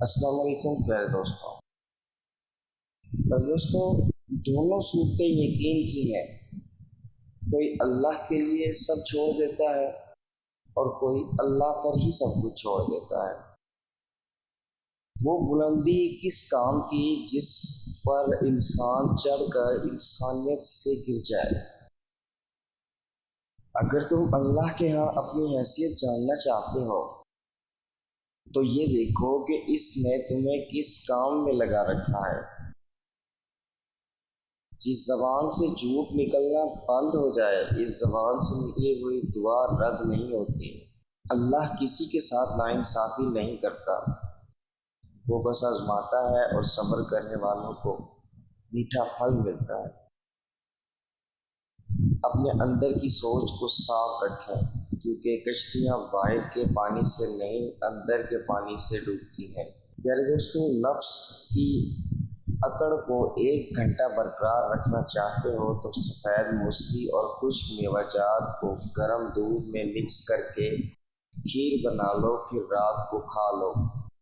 السلام علیکم پیارے دوستوں، دونوں صورتیں یقین کی ہیں۔ کوئی اللہ کے لیے سب چھوڑ دیتا ہے اور کوئی اللہ پر ہی سب کچھ چھوڑ دیتا ہے۔ وہ بلندی کس کام کی جس پر انسان چڑھ کر انسانیت سے گر جائے۔ اگر تم اللہ کے ہاں اپنی حیثیت جاننا چاہتے ہو تو یہ دیکھو کہ اس نے تمہیں کس کام میں لگا رکھا ہے۔ جس زبان سے جھوٹ نکلنا بند ہو جائے، اس زبان سے نکلی ہوئی دعا رد نہیں ہوتی۔ اللہ کسی کے ساتھ ناانصافی نہیں کرتا، وہ بس آزماتا ہے اور صبر کرنے والوں کو میٹھا پھل ملتا ہے۔ اپنے اندر کی سوچ کو صاف رکھیں، کیونکہ کشتیاں باہر کے پانی سے نہیں اندر کے پانی سے ڈوبتی ہیں۔ پیارے دوستوں، نفس کی اکڑ کو 1 گھنٹہ برقرار رکھنا چاہتے ہو تو سفید موسلی اور خشک میوہ جات کو گرم دودھ میں مکس کر کے کھیر بنا لو، پھر رات کو کھا لو۔